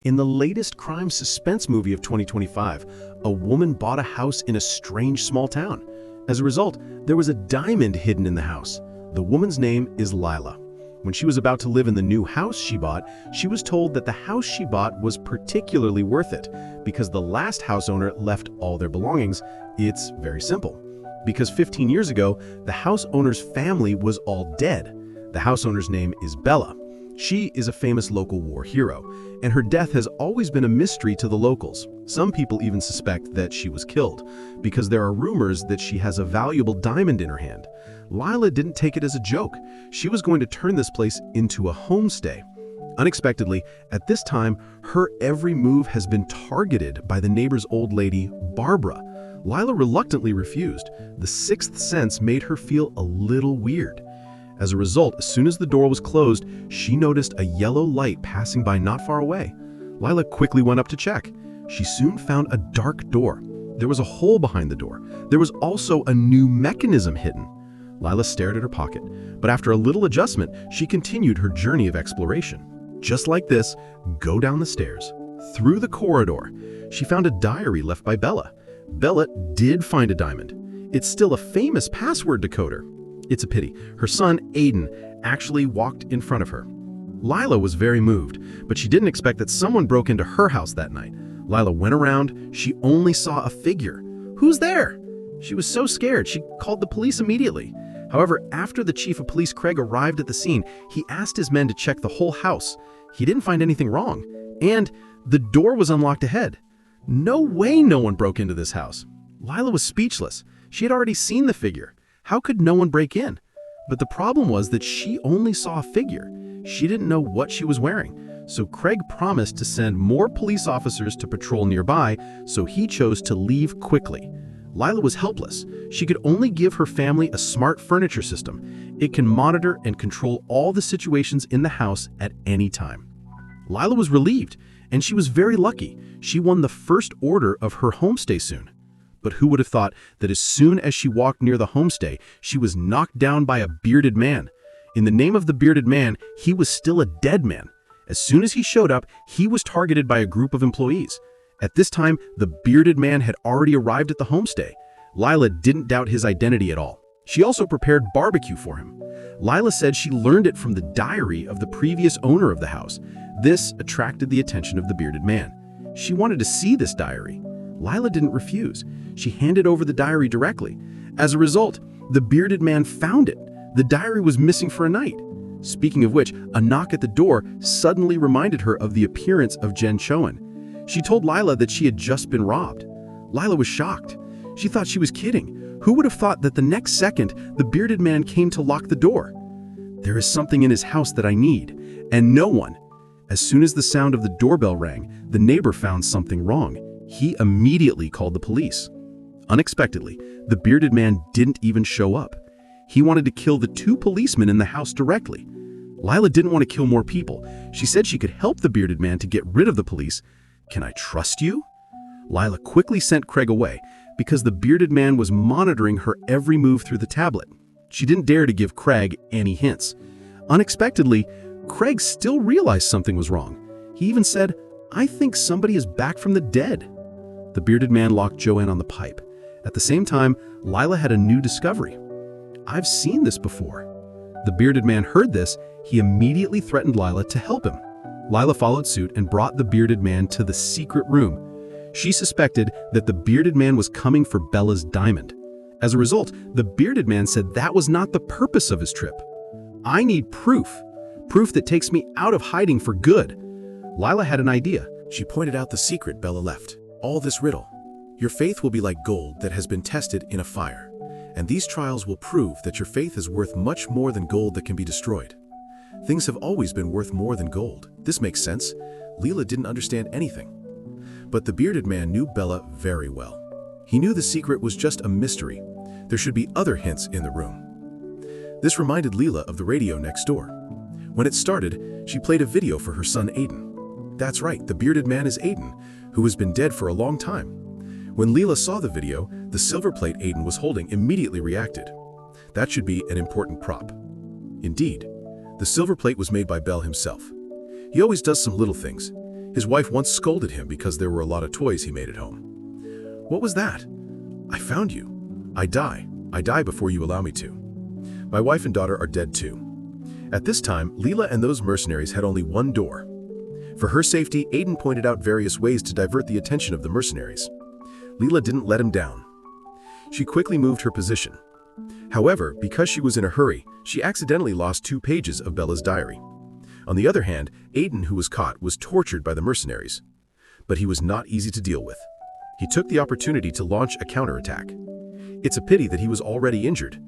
In the latest crime suspense movie of 2025, a woman bought a house in a strange small town. As a result, there was a diamond hidden in the house. The woman's name is Lila. When she was about to live in the new house she bought, she was told that the house she bought was particularly worth it because the last house owner left all their belongings. It's very simple. Because 15 years ago, the house owner's family was all dead. The house owner's name is Bella. She is a famous local war hero, and her death has always been a mystery to the locals. Some people even suspect that she was killed, because there are rumors that she has a valuable diamond in her hand. Lila didn't take it as a joke. She was going to turn this place into a homestay. Unexpectedly, at this time, her every move has been targeted by the neighbor's old lady, Barbara. Lila reluctantly refused. The sixth sense made her feel a little weird. As a result, as soon as the door was closed, she noticed a yellow light passing by not far away. Lila quickly went up to check. She soon found a dark door. There was a hole behind the door. There was also a new mechanism hidden. Lila stared at her pocket, but after a little adjustment, she continued her journey of exploration. Just like this, go down the stairs. Through the corridor, she found a diary left by Bella. Bella did find a diamond. It's still a famous password decoder. It's a pity. Her son, Aiden, actually walked in front of her. Lila was very moved, but she didn't expect that someone broke into her house that night. Lila went around. She only saw a figure. "Who's there?" She was so scared, she called the police immediately. However, after the chief of police, Craig, arrived at the scene, he asked his men to check the whole house. He didn't find anything wrong, and the door was unlocked ahead. No way no one broke into this house. Lila was speechless. She had already seen the figure. How could no one break in? But the problem was that she only saw a figure. She didn't know what she was wearing. So Craig promised to send more police officers to patrol nearby, so he chose to leave quickly. Lila was helpless. She could only give her family a smart furniture system. It can monitor and control all the situations in the house at any time. Lila was relieved, and she was very lucky. She won the first order of her homestay soon. But who would have thought that as soon as she walked near the homestay, she was knocked down by a bearded man. In the name of the bearded man, he was still a dead man. As soon as he showed up, he was targeted by a group of employees. At this time, the bearded man had already arrived at the homestay. Lila didn't doubt his identity at all. She also prepared barbecue for him. Lila said she learned it from the diary of the previous owner of the house. This attracted the attention of the bearded man. She wanted to see this diary. Lila didn't refuse. She handed over the diary directly. As a result, the bearded man found it. The diary was missing for a night. Speaking of which, a knock at the door suddenly reminded her of the appearance of Jen Chowan. She told Lila that she had just been robbed. Lila was shocked. She thought she was kidding. Who would have thought that the next second, the bearded man came to lock the door? "There is something in his house that I need, and no one." As soon as the sound of the doorbell rang, the neighbor found something wrong. He immediately called the police. Unexpectedly, the bearded man didn't even show up. He wanted to kill the two policemen in the house directly. Lila didn't want to kill more people. She said she could help the bearded man to get rid of the police. "Can I trust you?" Lila quickly sent Craig away because the bearded man was monitoring her every move through the tablet. She didn't dare to give Craig any hints. Unexpectedly, Craig still realized something was wrong. He even said, "I think somebody is back from the dead." The bearded man locked Joanne on the pipe. At the same time, Lila had a new discovery. "I've seen this before." The bearded man heard this. He immediately threatened Lila to help him. Lila followed suit and brought the bearded man to the secret room. She suspected that the bearded man was coming for Bella's diamond. As a result, the bearded man said that was not the purpose of his trip. "I need proof. Proof that takes me out of hiding for good." Lila had an idea. She pointed out the secret Bella left. "All this riddle. Your faith will be like gold that has been tested in a fire. And these trials will prove that your faith is worth much more than gold that can be destroyed. Things have always been worth more than gold. This makes sense." Lila didn't understand anything. But the bearded man knew Bella very well. He knew the secret was just a mystery. There should be other hints in the room. This reminded Lila of the radio next door. When it started, she played a video for her son Aiden. That's right, the bearded man is Aiden, who has been dead for a long time. When Lila saw the video, the silver plate Aiden was holding immediately reacted. That should be an important prop. Indeed, the silver plate was made by Bell himself. He always does some little things. His wife once scolded him because there were a lot of toys he made at home. "What was that?" "I found you. I die. I die before you allow me to. My wife and daughter are dead too." At this time, Lila and those mercenaries had only one door. For her safety, Aiden pointed out various ways to divert the attention of the mercenaries. Lila didn't let him down. She quickly moved her position. However, because she was in a hurry, she accidentally lost 2 pages of Bella's diary. On the other hand, Aiden, who was caught, was tortured by the mercenaries. But he was not easy to deal with. He took the opportunity to launch a counterattack. It's a pity that he was already injured.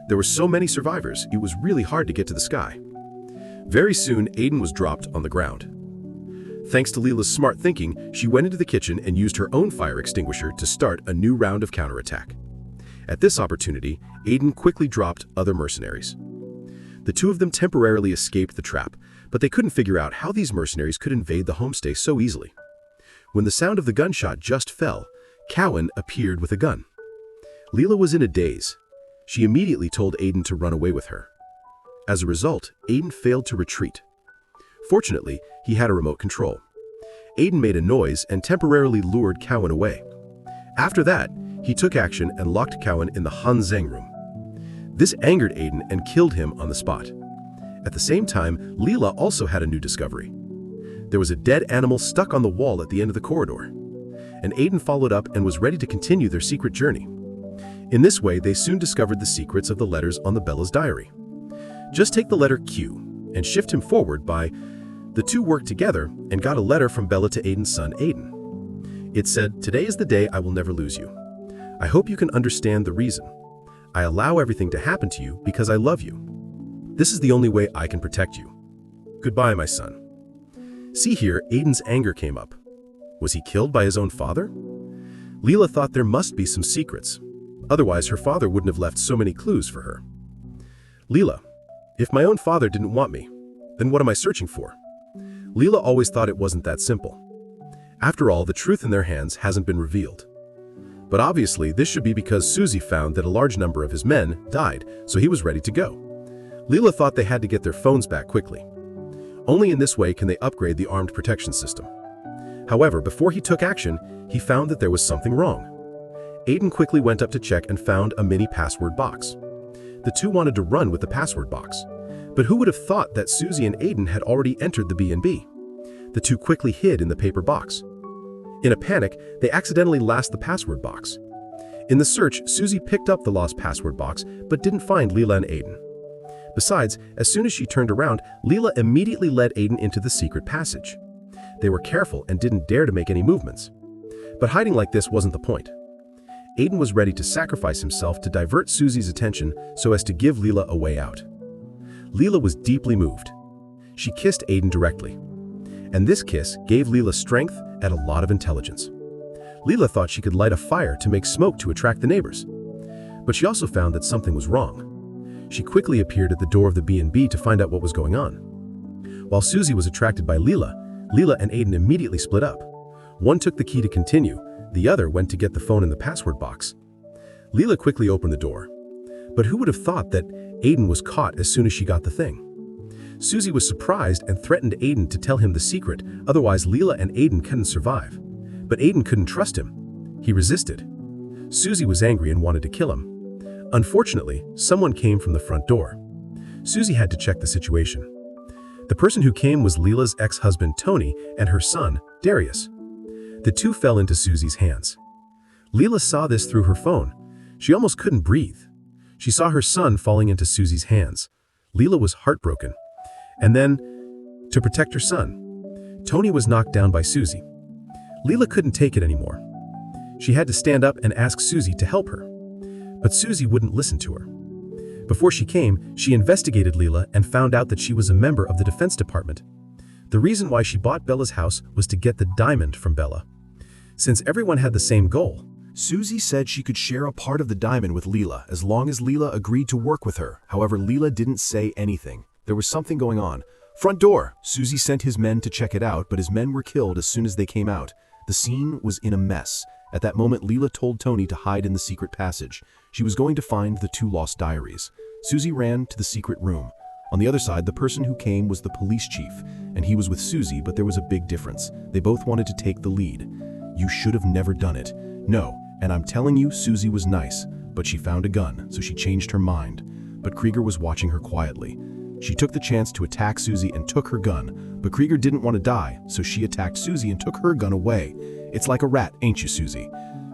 There were so many survivors, it was really hard to get to the sky. Very soon, Aiden was dropped on the ground. Thanks to Lila's smart thinking, she went into the kitchen and used her own fire extinguisher to start a new round of counterattack. At this opportunity, Aiden quickly dropped other mercenaries. The 2 of them temporarily escaped the trap, but they couldn't figure out how these mercenaries could invade the homestay so easily. When the sound of the gunshot just fell, Cowan appeared with a gun. Lila was in a daze. She immediately told Aiden to run away with her. As a result, Aiden failed to retreat. Fortunately, he had a remote control. Aiden made a noise and temporarily lured Cowan away. After that, he took action and locked Cowan in the Han Zheng room. This angered Aiden and killed him on the spot. At the same time, Lila also had a new discovery. There was a dead animal stuck on the wall at the end of the corridor. And Aiden followed up and was ready to continue their secret journey. In this way, they soon discovered the secrets of the letters on the Bella's diary. Just take the letter Q and shift him forward by. The 2 worked together and got a letter from Bella to Aiden's son, Aiden. It said, "Today is the day I will never lose you. I hope you can understand the reason. I allow everything to happen to you because I love you. This is the only way I can protect you. Goodbye, my son." See here, Aiden's anger came up. Was he killed by his own father? Lila thought there must be some secrets. Otherwise, her father wouldn't have left so many clues for her. "Lila, if my own father didn't want me, then what am I searching for?" Lila always thought it wasn't that simple. After all, the truth in their hands hasn't been revealed. But obviously, this should be because Susie found that a large number of his men died, so he was ready to go. Lila thought they had to get their phones back quickly. Only in this way can they upgrade the armed protection system. However, before he took action, he found that there was something wrong. Aiden quickly went up to check and found a mini password box. The 2 wanted to run with the password box. But who would have thought that Susie and Aiden had already entered the B&B? The 2 quickly hid in the paper box. In a panic, they accidentally lost the password box. In the search, Susie picked up the lost password box, but didn't find Lila and Aiden. Besides, as soon as she turned around, Lila immediately led Aiden into the secret passage. They were careful and didn't dare to make any movements. But hiding like this wasn't the point. Aiden was ready to sacrifice himself to divert Susie's attention so as to give Lila a way out. Lila was deeply moved. She kissed Aiden directly. And this kiss gave Lila strength and a lot of intelligence. Lila thought she could light a fire to make smoke to attract the neighbors. But she also found that something was wrong. She quickly appeared at the door of the B&B to find out what was going on. While Susie was attracted by Lila, Lila and Aiden immediately split up. One took the key to continue, the other went to get the phone in the password box. Lila quickly opened the door. But who would have thought that Aiden was caught as soon as she got the thing? Susie was surprised and threatened Aiden to tell him the secret, otherwise Lila and Aiden couldn't survive. But Aiden couldn't trust him. He resisted. Susie was angry and wanted to kill him. Unfortunately, someone came from the front door. Susie had to check the situation. The person who came was Lila's ex-husband Tony and her son, Darius. The 2 fell into Susie's hands. Lila saw this through her phone. She almost couldn't breathe. She saw her son falling into Susie's hands. Lila was heartbroken. And then, to protect her son, Tony was knocked down by Susie. Lila couldn't take it anymore. She had to stand up and ask Susie to help her. But Susie wouldn't listen to her. Before she came, she investigated Lila and found out that she was a member of the Defense Department. The reason why she bought Bella's house was to get the diamond from Bella. Since everyone had the same goal, Susie said she could share a part of the diamond with Lila as long as Lila agreed to work with her. However, Lila didn't say anything. There was something going on. Front door! Susie sent his men to check it out, but his men were killed as soon as they came out. The scene was in a mess. At that moment, Lila told Tony to hide in the secret passage. She was going to find the 2 lost diaries. Susie ran to the secret room. On the other side, the person who came was the police chief, and he was with Susie, but there was a big difference. They both wanted to take the lead. You should have never done it. No, and I'm telling you, Susie was nice, but she found a gun, so she changed her mind. But Krieger was watching her quietly. She took the chance to attack Susie and took her gun, but Krieger didn't want to die, so she attacked Susie and took her gun away. It's like a rat, ain't you, Susie?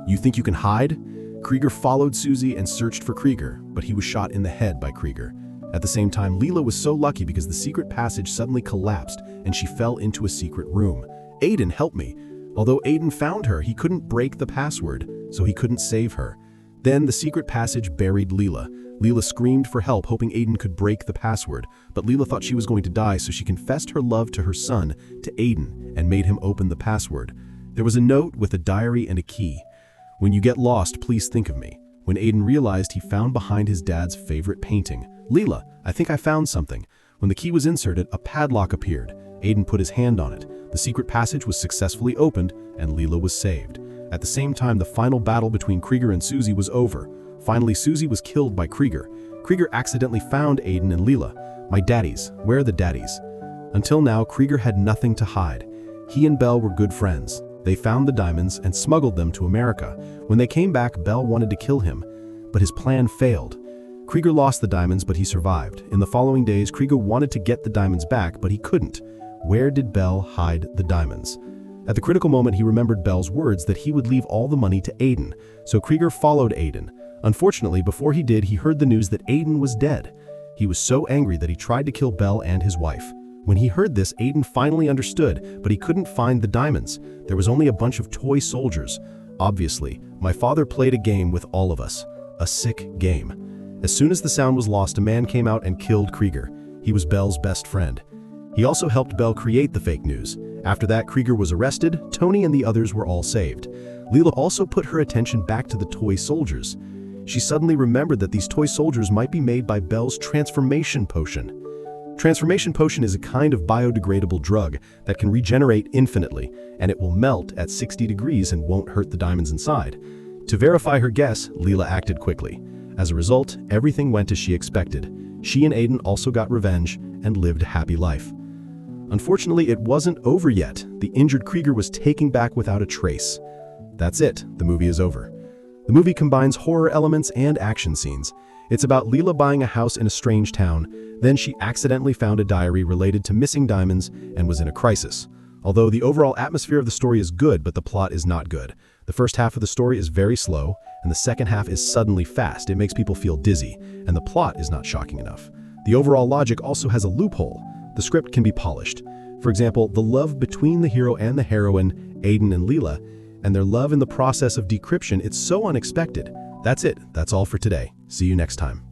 You think you can hide? Krieger followed Susie and searched for Krieger, but he was shot in the head by Krieger. At the same time, Lila was so lucky because the secret passage suddenly collapsed and she fell into a secret room. Aiden, help me. Although Aiden found her, he couldn't break the password, so he couldn't save her. Then the secret passage buried Lila. Lila screamed for help, hoping Aiden could break the password, but Lila thought she was going to die, so she confessed her love to her son, to Aiden, and made him open the password. There was a note with a diary and a key. When you get lost, please think of me. When Aiden realized, he found behind his dad's favorite painting. Lila, I think I found something. When the key was inserted, a padlock appeared. Aiden put his hand on it. The secret passage was successfully opened, and Lila was saved. At the same time, the final battle between Krieger and Susie was over. Finally, Susie was killed by Krieger. Krieger accidentally found Aiden and Lila. My daddies, where are the daddies? Until now, Krieger had nothing to hide. He and Belle were good friends. They found the diamonds and smuggled them to America. When they came back, Belle wanted to kill him, but his plan failed. Krieger lost the diamonds, but he survived. In the following days, Krieger wanted to get the diamonds back, but he couldn't. Where did Belle hide the diamonds? At the critical moment, he remembered Belle's words that he would leave all the money to Aiden, so Krieger followed Aiden. Unfortunately, before he did, he heard the news that Aiden was dead. He was so angry that he tried to kill Belle and his wife. When he heard this, Aiden finally understood, but he couldn't find the diamonds. There was only a bunch of toy soldiers. Obviously, my father played a game with all of us. A sick game. As soon as the sound was lost, a man came out and killed Krieger. He was Belle's best friend. He also helped Belle create the fake news. After that, Krieger was arrested, Tony and the others were all saved. Lila also put her attention back to the toy soldiers. She suddenly remembered that these toy soldiers might be made by Belle's transformation potion. Transformation potion is a kind of biodegradable drug that can regenerate infinitely, and it will melt at 60 degrees and won't hurt the diamonds inside. To verify her guess, Lila acted quickly. As a result, everything went as she expected. She and Aiden also got revenge and lived a happy life. Unfortunately, it wasn't over yet. The injured Krieger was taken back without a trace. That's it, the movie is over. The movie combines horror elements and action scenes. It's about Lila buying a house in a strange town. Then she accidentally found a diary related to missing diamonds and was in a crisis. Although the overall atmosphere of the story is good, but the plot is not good. The first half of the story is very slow, and the second half is suddenly fast. It makes people feel dizzy, and the plot is not shocking enough. The overall logic also has a loophole. The script can be polished. For example, the love between the hero and the heroine, Aiden and Lila, and their love in the process of decryption, it's so unexpected. That's it. That's all for today. See you next time.